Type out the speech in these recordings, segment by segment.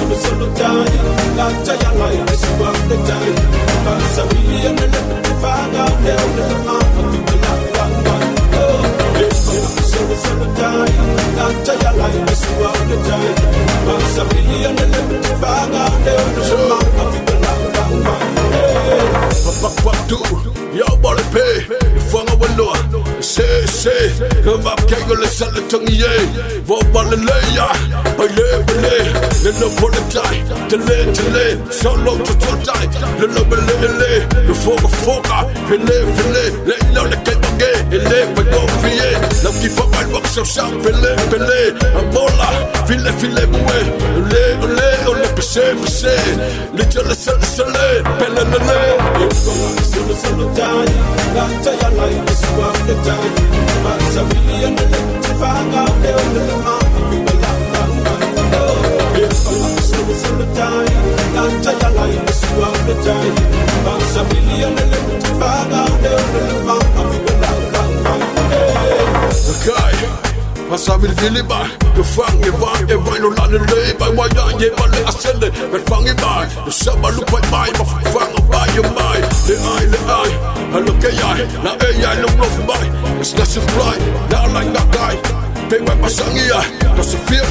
Song.Solosolo Tai, Lata ya lai isi wa the Tai, Pasabili ya nele fanga leo lema, Akibala langa. Song.Solosolo Tai, Lata ya lai isi wa the Tai, Pasabili ya nele fanga leo lema, Akibala langa. Waktu ya boleh pay, fanga walo. Say, come up, can't go let the tongue ye. Vobal leya, bale, le no for the time, delay, solo to die, le no bele, the foga, file, le no le came again, le go fie, la keep up my box of sap, file, amola, file, le pese, little sale, pele, Song.Solosolo Tai, Lata ya lai isi wa the Tai, Pasabili ya nele fanga leo lema, Akibala langa. Song.Solosolo Tai, Lata ya lai isi wa the Tai, Pasabili ya nele fanga leo lema, Akibala langa. okay. Pasabil diliba, the fang eva, no land by why ye bale ascend, but fang by the summer look by my fang by your mind, the eye, hello kaya, na no love by, it's not a fly, now like that guy, pay my masangia, that's a fear,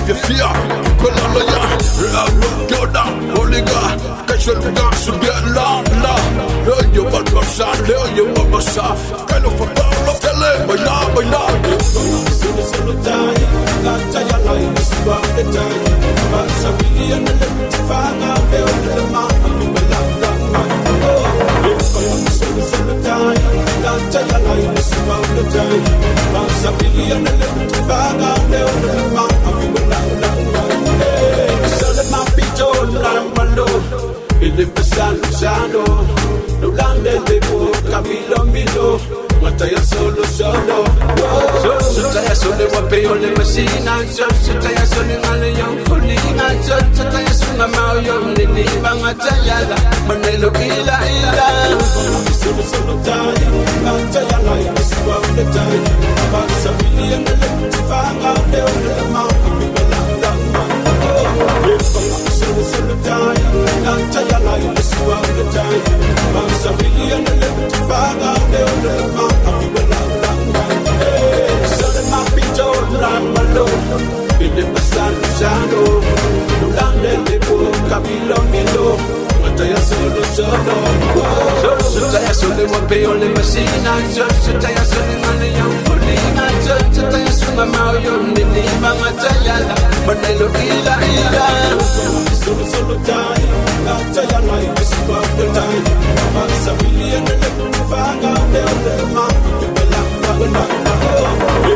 Kolala, go down, Oliga, catch your dance to get la, learn your mother son, learn your mama son, kind of a power of tele, by now, Song.Solosolo Tai, Lata ya lai isi wa the Tai, Pasabili ya nele fanga leo lema, Akibala langa. Song.Solosolo Tai, Lata ya lai isi wa the Tai, Pasabili ya nele fanga leo lema, Akibala langa. Sale mapito naramalo, ilipasan usano, nulande lebo kabilo milo. Mataya solo Sutaya sole wapeo le masina Sutaya sole ngale yang kulinga Sutaya sunga mau yung niliba Ngatayala manelo ila Song.Solosolo Tai, Ngataya lai isi wa the Tai, Pasabili ya nele fanga leo lema, Akibala langa. Song.Solosolo Tai, Ngataya lai isi wa the Tai, Pasabili ya nele fanga leo lema, Akibala langa. Sale mapito naramalo, ilipasan usano, nulande lebo kabilo milo. Mataya solo Sutaya sole wapeo le masina Sutaya sole ngale yang kulinga Sutaya sunga mau yung niliba Ngatayala manelo ila Song.Solosolo Tai, Lata ya lai isi wa the Tai, Pasabili ya nele fanga leo lema, Akibala langa.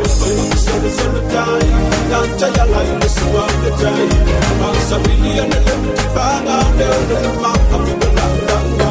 Song.Solosolo Tai, Lata ya lai isi wa the Tai, Pasabili ya nele fanga leo lema, Akibala langa.